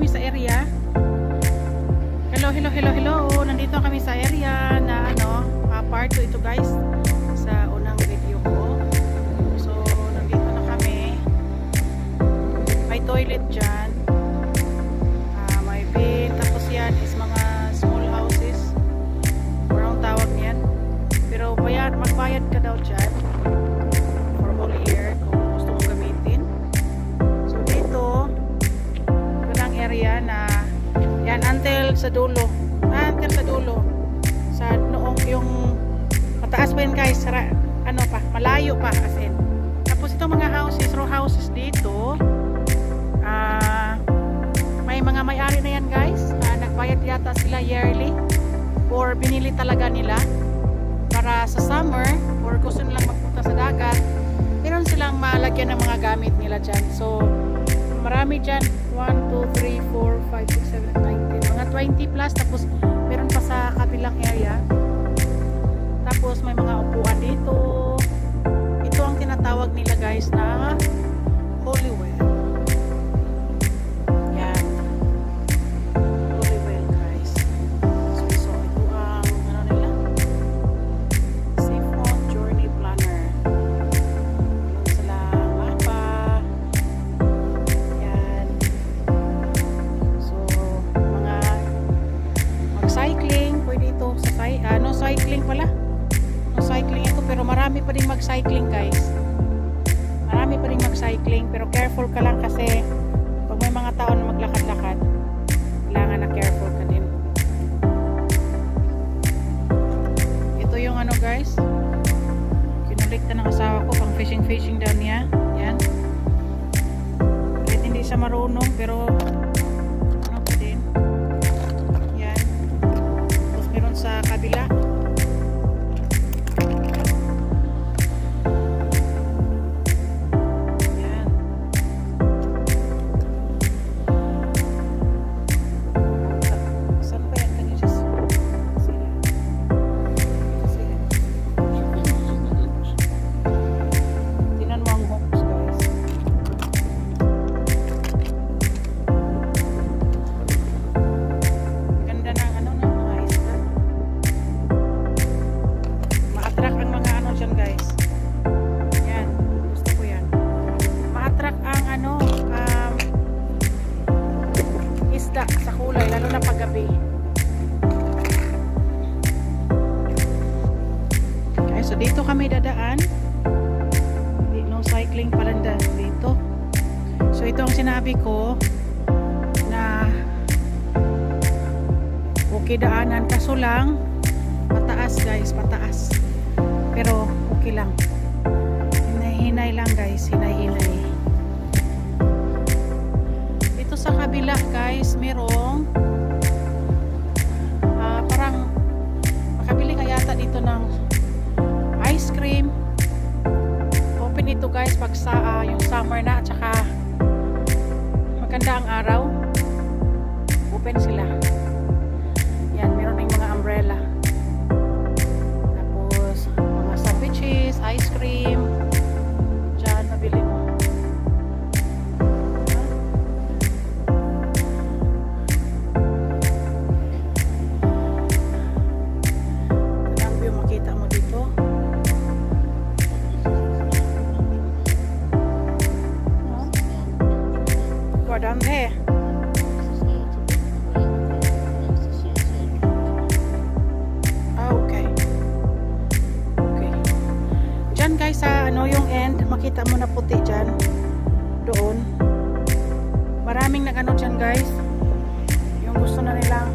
kami sa area. Hello. Nandito kami sa area na part 2 ito guys sa unang video ko. So nandito na kami. May toilet dyan. May bin. Tapos yan is mga small houses. Parang tawag niyan. Pero magbayad ka daw dyan for all year kung gusto mong gamitin. So dito ito lang area na yan until sa dulo sa noong yung mataas pa yun guys, malayo pa as in. Tapos itong mga houses, row houses dito, may mga may-ari na yan guys, nagbayad yata sila yearly or binili talaga nila para sa summer or gusto nilang magpunta sa dagat, meron silang malagyan ng mga gamit nila dyan. So marami dyan, 1, 2, 3, 4, 5, 6, 7, 9, 10, mga 20 plus. Tapos meron pa sa kabilang area. Tapos may mga upuan dito. Ito ang tinatawag nila guys na Holy Well. Yan, Holy Well guys. So ito ang nila, Seafoam Journey Planner. Meron silang mapa. Yan. So mga mag-cycling pwede ito sa cycling pala. Cycling ito, pero marami pa rin mag-cycling guys. Marami pa rin mag-cycling, pero careful ka lang kasi pag may mga tao na maglakad-lakad, kailangan na careful ka din. Ito yung guys, kinulikta ng asawa ko pang fishing daw niya. Yan. Kahit hindi siya marunong, pero pa din. Yan. Tapos meron sa kabila. Sa kulay, lalo na paggabi. Okay, so dito kami dadaan. No cycling pala dito. So ito ang sinabi ko na okay daanan, kaso lang pataas guys, pataas. Pero okay lang. Hinay-hinay lang guys, hinay-hinay. Sa kabila guys, merong parang makabili nga yata dito ng ice cream. Open ito guys pag sa yung summer na at saka maganda ang araw, open sila. Yan, meron ng mga umbrella, tapos mga sandwiches, ice cream dyan nabili mo. Okay. Diyan guys sa yung end, makita mo na puti diyan. Doon. Maraming diyan guys. Yung gusto na nilang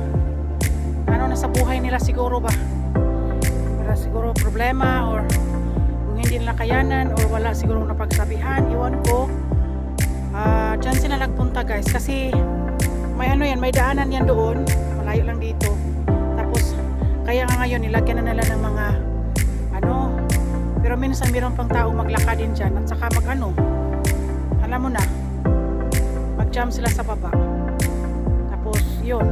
nasa buhay nila siguro ba. Para siguro problema or kung hindi nila kayanan or wala siguro napagsabihan, iwan ko. Diyan sila nagpunta guys kasi may may daanan yan doon, malayo lang dito. Tapos kaya nga ngayon nilagyan na nila ng mga pero minsan mayroon pang tao maglakad din dyan at saka alam mo na, mag-jump sila sa baba. Tapos yun,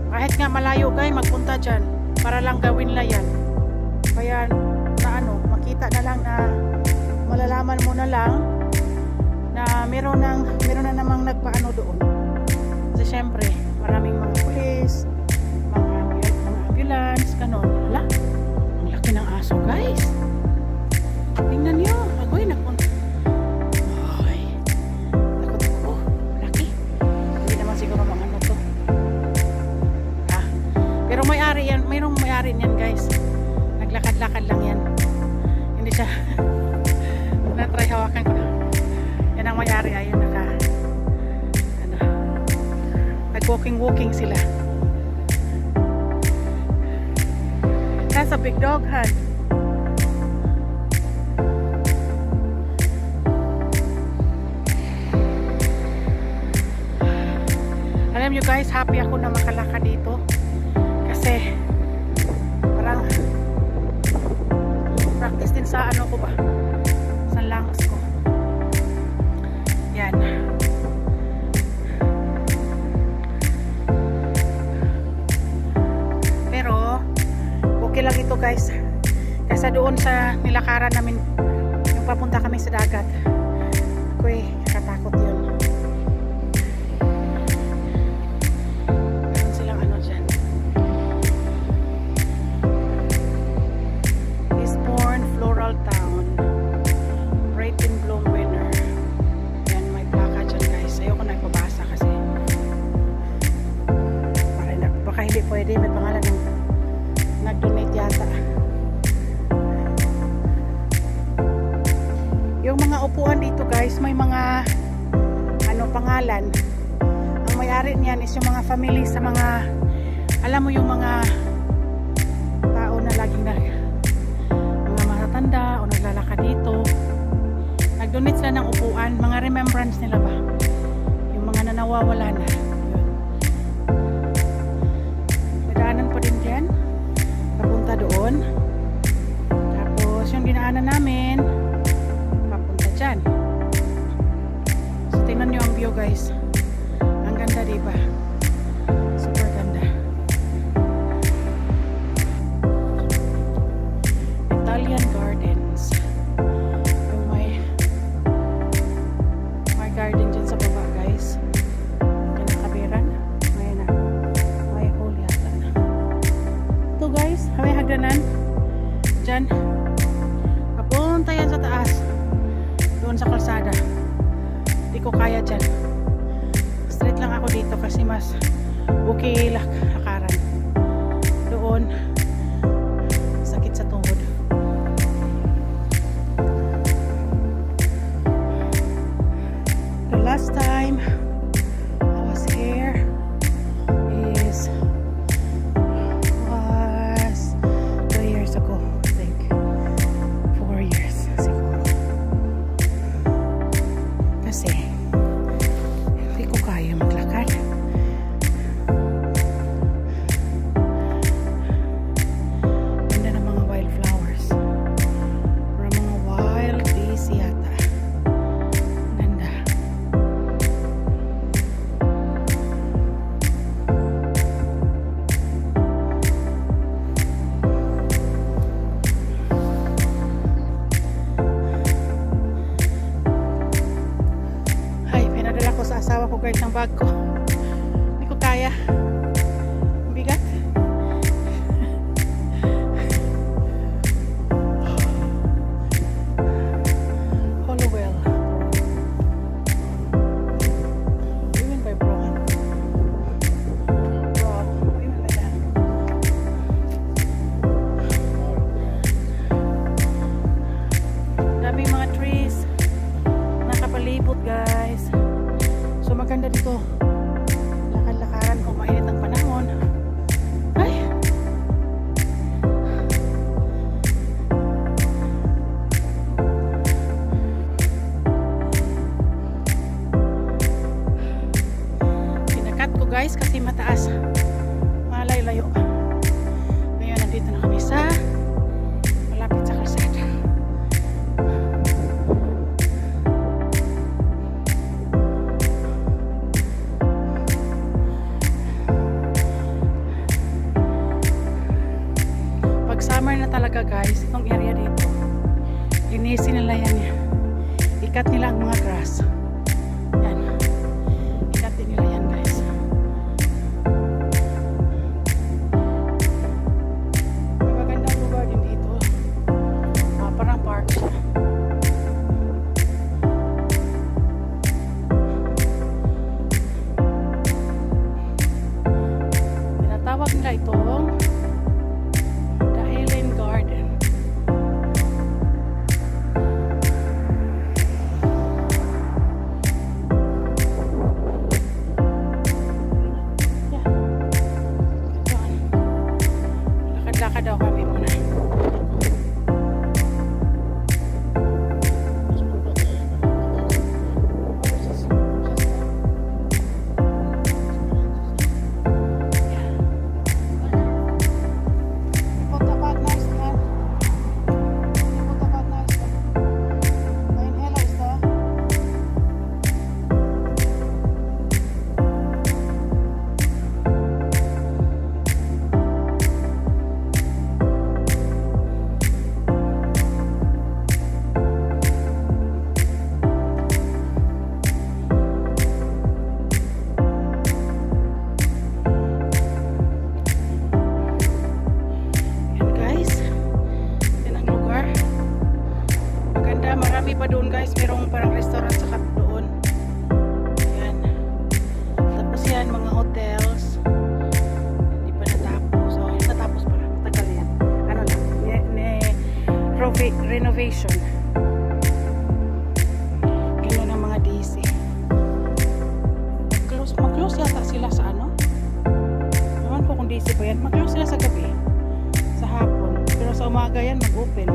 kahit nga malayo guys, magpunta dyan para lang gawin nila yan. Kaya makita na lang na malalaman mo na lang na meron na namang nagpaano doon syempre, maraming mga pulis, mga ambulance, ganon. Hala, ang laki ng aso guys. Tingnan nyo, agoy, napunta. Ay, takot ako. Laki. Hindi naman siguro mga ano to. Ah, pero may-ari yan, mayroong may-ari niyan guys. Naglakad-lakad lang yan. Hindi siya, na-try hawakan ko. Yan ang may-ari, ayun naka, ano, nag-walking sila. That's a big dog, hun. Alam nyo guys, happy ako na makalakad dito kasi parang practice din sa ano ko ba, sa lungs ko. Yan. Pero okay lang ito guys kasi doon sa nilakaran namin yung papunta kami sa dagat, ako'y nakatakot yun. Hindi pwede, may pangalan ng nag-donate yata. Yung mga upuan dito guys, may mga ano pangalan. Ang may-ari niyan is yung mga family sa mga, alam mo yung mga tao na laging mga matatanda o naglalakad dito. Nag-donate sila ng upuan, mga remembrance nila ba, yung mga nanawawala na. Daanan pa din dyan papunta doon, tapos yung dinaanan namin papunta dyan. So tingnan nyo ang view guys, ang ganda diba, super ganda. Italian Gardens, yung may garden dyan sa baba guys. Guys, may hagdanan dyan papunta yan sa taas doon sa kalsada. Hindi ko kaya dyan, straight lang ako dito kasi mas okay lakaran doon, sakit sa tuhod. The last time I was here is 2 years ago, I think 4 years siguro, kasi hindi ko kaya maglakad. Ganda ng mga wildflowers, para mga wild daisy yata. Ganda. Sa asawa ko guys ng bag ko, hindi ko kaya, bigat. Hollowell, even by Brohan, even by that. Daming mga trees nakapalibot guys. So maganda dito lakad-lakaran kung mainit ang panahon. Ay, pinakat ko guys kasi mataas, malayo-layo. Ngayon nandito na kami sa malapit sa kalsada. Summer na talaga guys, itong area dito linisin nila yan, ikat nila ang mga grass yan, ikat din nila yan guys. mag-close yata sila sa ano. Naman ko kung DC pa yan. Mag-close sila sa gabi. Sa hapon. Pero sa umaga yan, mag-open.